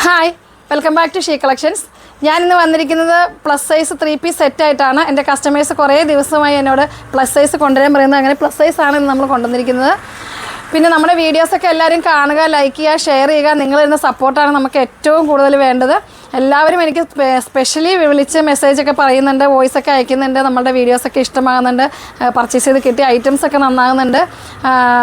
Hi, welcome back to she collections. ഞാനിന്ന് വന്നിരിക്കുന്നത് plus size 3 piece സെറ്റായിട്ടാണ്. എൻ്റെ കസ്റ്റമേഴ്സ് കുറേ ദിവസമായി എന്നോട് പ്ലസ് സൈസ് കൊണ്ടുവരാൻ പറയുന്നത്. അങ്ങനെ പ്ലസ് സൈസാണ് ഇന്ന് നമ്മൾ കൊണ്ടുവന്നിരിക്കുന്നത്. പിന്നെ നമ്മുടെ വീഡിയോസൊക്കെ എല്ലാവരും കാണുക, ലൈക്ക് ചെയ്യുക, ഷെയർ ചെയ്യുക. നിങ്ങളിരുന്ന സപ്പോർട്ടാണ് നമുക്ക് ഏറ്റവും കൂടുതൽ വേണ്ടത്. എല്ലാവരും എനിക്ക് സ്പെഷ്യലി വിളിച്ച് മെസ്സേജൊക്കെ പറയുന്നുണ്ട്, വോയിസൊക്കെ അയക്കുന്നുണ്ട്, നമ്മുടെ വീഡിയോസൊക്കെ ഇഷ്ടമാകുന്നുണ്ട്, പർച്ചേസ് ചെയ്ത് കിട്ടിയ ഐറ്റംസൊക്കെ നന്നാകുന്നുണ്ട്.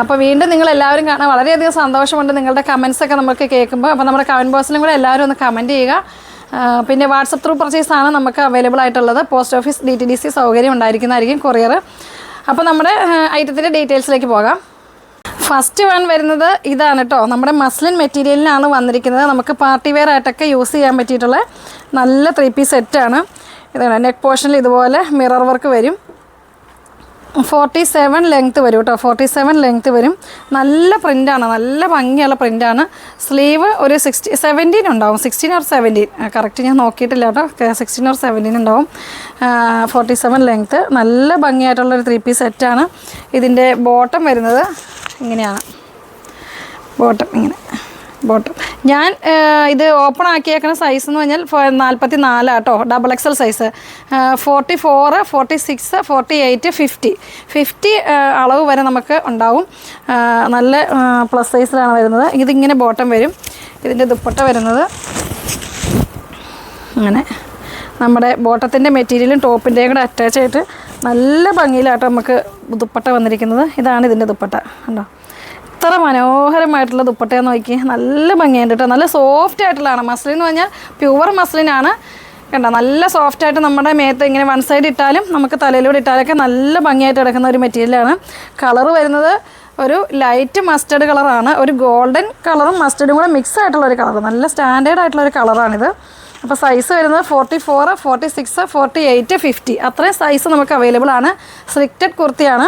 അപ്പോൾ വീണ്ടും നിങ്ങളെല്ലാവരും കാണാൻ വളരെയധികം സന്തോഷമുണ്ട് നിങ്ങളുടെ കമൻസൊക്കെ നമുക്ക് കേൾക്കുമ്പോൾ. അപ്പോൾ നമ്മുടെ കമൻറ്റ് ബോക്സിലും കൂടെ എല്ലാവരും ഒന്ന് കമൻറ്റ് ചെയ്യുക. പിന്നെ വാട്സപ്പ് ത്രൂ പർച്ചേസാണ് നമുക്ക് അവൈലബിൾ ആയിട്ടുള്ളത്. പോസ്റ്റ് ഓഫീസ് DTDC സൗകര്യം ഉണ്ടായിരിക്കുന്നതായിരിക്കും, കൊറിയർ. അപ്പോൾ നമ്മുടെ ഐറ്റത്തിൻ്റെ ഡീറ്റെയിൽസിലേക്ക് പോകാം. ഫസ്റ്റ് വൺ വരുന്നത് ഇതാണ് കേട്ടോ. നമ്മുടെ മസ്ലിൻ മെറ്റീരിയലിനാണ് വന്നിരിക്കുന്നത്. നമുക്ക് പാർട്ടി വെയർ ആയിട്ടൊക്കെ യൂസ് ചെയ്യാൻ പറ്റിയിട്ടുള്ള നല്ല 3 പീസ് സെറ്റാണ്. ഇതാണ് നെക്ക് പോർഷനിൽ ഇതുപോലെ മിറർ വർക്ക് വരും. 47 ലെങ്ത്ത് വരും കേട്ടോ. 47 ലെങ്ത്ത് വരും. നല്ല പ്രിൻ്റാണ്, നല്ല ഭംഗിയുള്ള പ്രിൻ്റാണ്. സ്ലീവ് ഒരു 17 ഉണ്ടാവും. 16 or 17 കറക്റ്റ് ഞാൻ നോക്കിയിട്ടില്ല കേട്ടോ. 16 or 17 ഉണ്ടാവും. 47 ലെങ്ത്ത്, നല്ല ഭംഗിയായിട്ടുള്ളൊരു 3 പീസ് സെറ്റാണ്. ഇതിൻ്റെ ബോട്ടം വരുന്നത് ഇങ്ങനെയാണ്. ബോട്ടം ഇങ്ങനെ ബോട്ടം. ഞാൻ ഇത് ഓപ്പൺ ആക്കിയേക്കുന്ന സൈസ് എന്ന് പറഞ്ഞാൽ 44 കേട്ടോ. XXL size. 44, 46, 48, 50 അളവ് വരെ നമുക്ക് ഉണ്ടാവും. നല്ല പ്ലസ് സൈസിലാണ് വരുന്നത്. ഇതിങ്ങനെ ബോട്ടം വരും. ഇതിൻ്റെ ദുപ്പട്ട വരുന്നത് അങ്ങനെ. നമ്മുടെ ബോട്ടത്തിൻ്റെ മെറ്റീരിയലും ടോപ്പിൻ്റെയും കൂടെ അറ്റാച്ച് ആയിട്ട് നല്ല ഭംഗിയിലാട്ടോ നമുക്ക് ദുപ്പട്ട വന്നിരിക്കുന്നത്. ഇതാണ് ഇതിൻ്റെ ദുപ്പട്ട. കണ്ടോ, ഇത്ര മനോഹരമായിട്ടുള്ള ദുപ്പട്ടയെന്ന് നോക്കി. നല്ല ഭംഗിയുണ്ട് കേട്ടോ. നല്ല സോഫ്റ്റ് ആയിട്ടുള്ളതാണ്. മസ്ലിൻ എന്ന് പറഞ്ഞാൽ പ്യുവർ മസ്ലിനാണ്. കണ്ടോ, നല്ല സോഫ്റ്റായിട്ട് നമ്മുടെ മേത്ത് ഇങ്ങനെ വൺ സൈഡ് ഇട്ടാലും നമുക്ക് തലയിലൂടെ ഇട്ടാലൊക്കെ നല്ല ഭംഗിയായിട്ട് കിടക്കുന്ന ഒരു മെറ്റീരിയലാണ്. കളറ് വരുന്നത് ഒരു ലൈറ്റ് മസ്റ്റേർഡ് കളറാണ്. ഒരു ഗോൾഡൻ കളറും മസ്റ്റേർഡും കൂടെ മിക്സ് ആയിട്ടുള്ളൊരു കളർ. നല്ല സ്റ്റാൻഡേർഡ് ആയിട്ടുള്ളൊരു കളറാണിത്. അപ്പോൾ സൈസ് വരുന്നത് 44, 46, 48, 50 അത്രയും സൈസ് നമുക്ക് അവൈലബിൾ ആണ്. സ്ലിക്റ്റഡ് കുർത്തിയാണ്.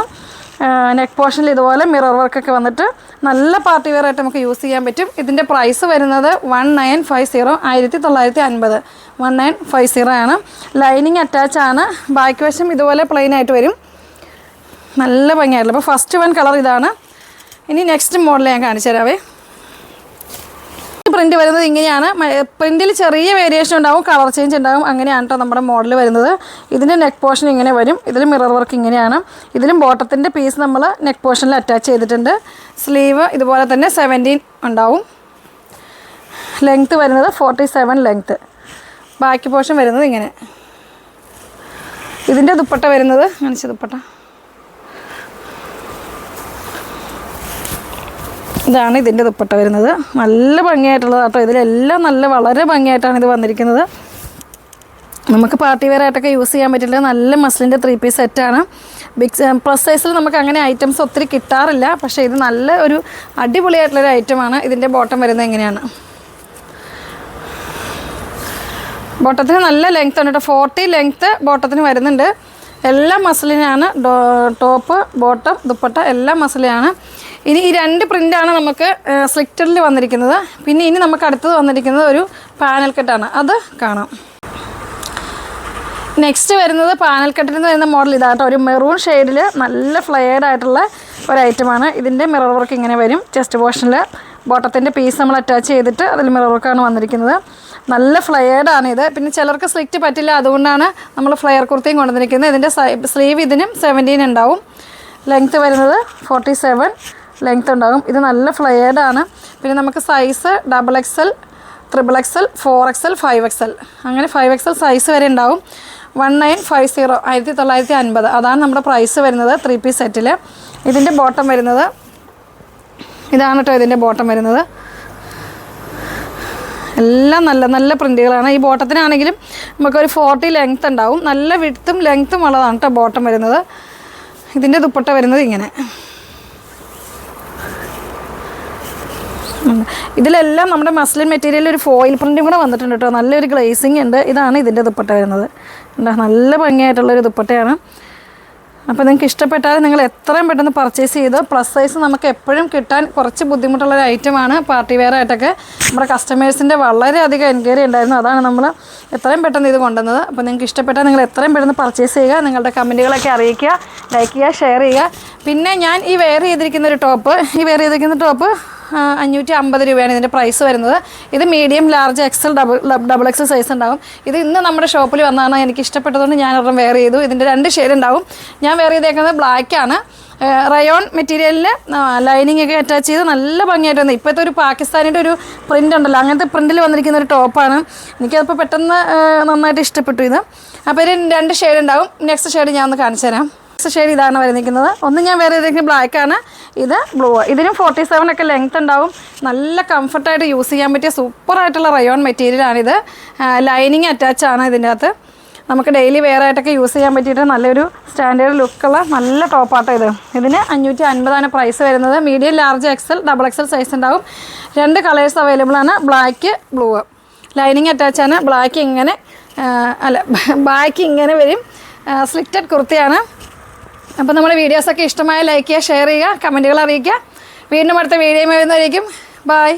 നെക്ക് പോർഷനിൽ ഇതുപോലെ മിറർ വർക്കൊക്കെ വന്നിട്ട് നല്ല പാർട്ടി വെയർ ആയിട്ട് നമുക്ക് യൂസ് ചെയ്യാൻ പറ്റും. ഇതിൻ്റെ പ്രൈസ് വരുന്നത് 1950, 1950, 1950 ആണ്. ലൈനിങ് അറ്റാച്ച് ആണ്. ബാക്ക് വശം ഇതുപോലെ പ്ലെയിൻ ആയിട്ട് വരും. നല്ല ഭംഗിയായിട്ടുള്ള. അപ്പോൾ ഫസ്റ്റ് വൺ കളർ ഇതാണ്. ഇനി നെക്സ്റ്റ് മോഡൽ ഞാൻ കാണിച്ചു തരാവേ. പ്രിൻ്റ് വരുന്നത് ഇങ്ങനെയാണ്. പ്രിൻറ്റിൽ ചെറിയ വേരിയേഷൻ ഉണ്ടാവും, കളർ ചേഞ്ച് ഉണ്ടാവും. അങ്ങനെയാണ് കേട്ടോ നമ്മുടെ മോഡൽ വരുന്നത്. ഇതിൻ്റെ നെക്ക് പോർഷൻ ഇങ്ങനെ വരും. ഇതിൽ മിറർ വർക്ക് ഇങ്ങനെയാണ്. ഇതിലും ബോട്ടത്തിൻ്റെ പീസ് നമ്മൾ നെക്ക് പോർഷനിൽ അറ്റാച്ച് ചെയ്തിട്ടുണ്ട്. സ്ലീവ് ഇതുപോലെ തന്നെ 17 ഉണ്ടാവും. ലെങ്ത്ത് വരുന്നത് 47 ലെങ്ത്ത്. ബാക്കി പോർഷൻ വരുന്നത് ഇങ്ങനെ. ഇതിൻ്റെ ദുപ്പട്ട വരുന്നത് കാണിച്ച ദുപ്പട്ട ഇതാണ്. ഇതിൻ്റെ ദുപ്പട്ട വരുന്നത് നല്ല ഭംഗിയായിട്ടുള്ളത് കേട്ടോ. ഇതിലെല്ലാം വളരെ ഭംഗിയായിട്ടാണ് ഇത് വന്നിരിക്കുന്നത്. നമുക്ക് പാർട്ടി വെയർ ആയിട്ടൊക്കെ യൂസ് ചെയ്യാൻ പറ്റില്ല. നല്ല മസ്ലിൻ്റെ 3 പീസ് സെറ്റാണ്. പ്ലസ് സൈസിൽ നമുക്ക് അങ്ങനെ ഐറ്റംസ് ഒത്തിരി കിട്ടാറില്ല. പക്ഷേ ഇത് നല്ല ഒരു അടിപൊളിയായിട്ടുള്ളൊരു ഐറ്റമാണ്. ഇതിൻ്റെ ബോട്ടം വരുന്നത് എങ്ങനെയാണ്. ബോട്ടത്തിന് നല്ല ലെങ്ത്ത് ഉണ്ട് കേട്ടോ. 40 ലെങ്ത്ത് ബോട്ടത്തിന് വരുന്നുണ്ട്. എല്ലാം മസ്ലിനാണ്. ടോപ്പ്, ബോട്ടം, ദുപ്പട്ട എല്ലാം മസ്ലിനാണ്. ഇനി ഈ 2 പ്രിൻ്റാണ് നമുക്ക് സ്ലിക്റ്റഡിൽ വന്നിരിക്കുന്നത്. പിന്നെ ഇനി നമുക്ക് അടുത്തത് വന്നിരിക്കുന്നത് ഒരു പാനൽ കട്ടാണ്. അത് കാണാം. നെക്സ്റ്റ് വരുന്നത് പാനൽ കട്ടിൽ നിന്ന് വരുന്ന മോഡൽ ഇതാട്ടോ. ഒരു മെറൂൺ ഷെയ്ഡിൽ നല്ല ഫ്ലെയർഡ് ആയിട്ടുള്ള ഒരു ഐറ്റമാണ്. ഇതിൻ്റെ മിറർ വർക്ക് ഇങ്ങനെ വരും. ചെസ്റ്റ് പോർഷനിൽ ബോട്ടത്തിൻ്റെ പീസ് നമ്മൾ അറ്റാച്ച് ചെയ്തിട്ട് അതിൽ മിറർ വർക്കാണ് വന്നിരിക്കുന്നത്. നല്ല ഫ്ലെയർഡ് ആണ് ഇത്. പിന്നെ ചിലർക്ക് സ്ലിക്റ്റ് പറ്റില്ല, അതുകൊണ്ടാണ് നമ്മൾ ഫ്ലെയർ കുർത്തിയും കൊണ്ടുവന്നിരിക്കുന്നത്. ഇതിൻ്റെ സ്ലീവ് ഇതിനും 17 ഉണ്ടാവും. ലെങ്ത്ത് വരുന്നത് 47 ലെങ്ത്ത് ഉണ്ടാകും. ഇത് നല്ല ഫ്ലെയർഡ് ആണ്. പിന്നെ നമുക്ക് size XXL, XXL, 4XL, 5XL അങ്ങനെ 5XL സൈസ് വരെ ഉണ്ടാവും. 1950, 1950 അതാണ് നമ്മുടെ പ്രൈസ് വരുന്നത് 3 പീസ് സെറ്റിൽ. ഇതിൻ്റെ ബോട്ടം വരുന്നത് ഇതാണ് കേട്ടോ. ഇതിൻ്റെ ബോട്ടം വരുന്നത് എല്ലാം നല്ല പ്രിൻറ്റുകളാണ്. ഈ ബോട്ടത്തിനാണെങ്കിലും നമുക്കൊരു 40 ലെങ്ത്ത് ഉണ്ടാവും. നല്ല വിഡ്ത്തും ലെങ്ത്തും ഉള്ളതാണ് കേട്ടോ ബോട്ടം വരുന്നത്. ഇതിൻ്റെ ദുപ്പട്ട വരുന്നത് ഇങ്ങനെ. ഇതിലെല്ലാം നമ്മുടെ മസ്ലിൻ മെറ്റീരിയൽ ഒരു ഫോയിൽ പ്രിൻറ്റും കൂടെ വന്നിട്ടുണ്ട് കേട്ടോ. നല്ലൊരു ഗ്ലേസിങ് ഉണ്ട്. ഇതാണ് ഇതിൻ്റെ ദുപ്പട്ട വരുന്നത്. നല്ല ഭംഗിയായിട്ടുള്ളൊരു ദുപ്പട്ടയാണ്. അപ്പോൾ നിങ്ങൾക്ക് ഇഷ്ടപ്പെട്ടാൽ നിങ്ങൾ എത്രയും പെട്ടെന്ന് പർച്ചേസ് ചെയ്തോ. പ്ലസ് സൈസ് നമുക്ക് എപ്പോഴും കിട്ടാൻ കുറച്ച് ബുദ്ധിമുട്ടുള്ളൊരു ഐറ്റമാണ്. പാർട്ടി വെയർ ആയിട്ടൊക്കെ നമ്മുടെ കസ്റ്റമേഴ്സിൻ്റെ വളരെയധികം എൻക്വയറി ഉണ്ടായിരുന്നു. അതാണ് നമ്മൾ എത്രയും പെട്ടെന്ന് ഇത് കൊണ്ടുവന്നത്. അപ്പോൾ നിങ്ങൾക്ക് ഇഷ്ടപ്പെട്ടാൽ നിങ്ങൾ എത്രയും പെട്ടെന്ന് പർച്ചേസ് ചെയ്യുക. നിങ്ങളുടെ കമൻറ്റുകളൊക്കെ അറിയിക്കുക, ലൈക്ക് ചെയ്യുക, ഷെയർ ചെയ്യുക. പിന്നെ ഞാൻ ഈ വെയർ ചെയ്തിരിക്കുന്ന ടോപ്പ് 550 രൂപയാണ് ഇതിൻ്റെ പ്രൈസ് വരുന്നത്. ഇത് medium, large, XL, double XL size ഉണ്ടാവും. ഇത് ഇന്ന് നമ്മുടെ ഷോപ്പിൽ വന്നാണ് എനിക്ക് ഇഷ്ടപ്പെട്ടതുകൊണ്ട് ഞാൻ ഒരെണ്ണം വെയർ ചെയ്തു. ഇതിൻ്റെ 2 ഷെയ്ഡ് ഉണ്ടാവും. ഞാൻ വെയർ ചെയ്തേക്കുന്നത് ബ്ലാക്കാണ്. റയോൺ മെറ്റീരിയലിൽ ലൈനിങ് ഒക്കെ അറ്റാച്ച് ചെയ്ത് നല്ല ഭംഗിയായിട്ട് വന്നത്. ഇപ്പോഴത്തെ ഒരു പാകിസ്ഥാനിൻ്റെ ഒരു പ്രിൻ്റ് ഉണ്ടല്ലോ, അങ്ങനത്തെ പ്രിൻറ്റിൽ വന്നിരിക്കുന്ന ഒരു ടോപ്പാണ്. എനിക്കതിപ്പോൾ പെട്ടെന്ന് നന്നായിട്ട് ഇഷ്ടപ്പെട്ടു ഇത്. അപ്പോൾ ഇതിന് 2 ഷെയ്ഡ് ഉണ്ടാവും. നെക്സ്റ്റ് ഷെയ്ഡ് ഞാൻ ഒന്ന് കാണിച്ചു തരാം. നെക്സ്റ്റ് ഷെയ്ഡ് ഇതാണ് വരുന്നിരിക്കുന്നത്. ഒന്ന് ഞാൻ വേറെ ഏതെങ്കിലും ബ്ലാക്കാണ്, ഇത് ബ്ലൂ. ഇതിനും 47 ഒക്കെ ലെങ്ത് ഉണ്ടാവും. നല്ല കംഫർട്ടായിട്ട് യൂസ് ചെയ്യാൻ പറ്റിയ സൂപ്പറായിട്ടുള്ള റയോൺ മെറ്റീരിയലാണിത്. ലൈനിങ് അറ്റാച്ച് ആണ് ഇതിൻ്റെ അകത്ത്. നമുക്ക് ഡെയിലി വെയർ ആയിട്ടൊക്കെ യൂസ് ചെയ്യാൻ പറ്റിയിട്ട് നല്ലൊരു സ്റ്റാൻഡേർഡ് ലുക്കുള്ള നല്ല ടോപ്പാട്ടോ ഇത്. ഇതിന് 550 പ്രൈസ് വരുന്നത്. Medium, large, XL, double XL size ഉണ്ടാവും. 2 കളേഴ്സ് അവൈലബിൾ ആണ്, ബ്ലാക്ക്, ബ്ലൂ. ലൈനിങ് അറ്റാച്ച് ആണ്. ബാക്ക് ഇങ്ങനെ വരും. സ്ലിറ്റഡ് കുർത്തിയാണ്. അപ്പോൾ നമ്മുടെ വീഡിയോസൊക്കെ ഇഷ്ടമായ ലൈക്ക് ചെയ്യുക, ഷെയർ ചെയ്യുക, കമൻറ്റുകൾ അറിയിക്കുക. വീണ്ടും അടുത്ത വീഡിയോയുമായി വരുന്നതായിരിക്കും. ബൈ.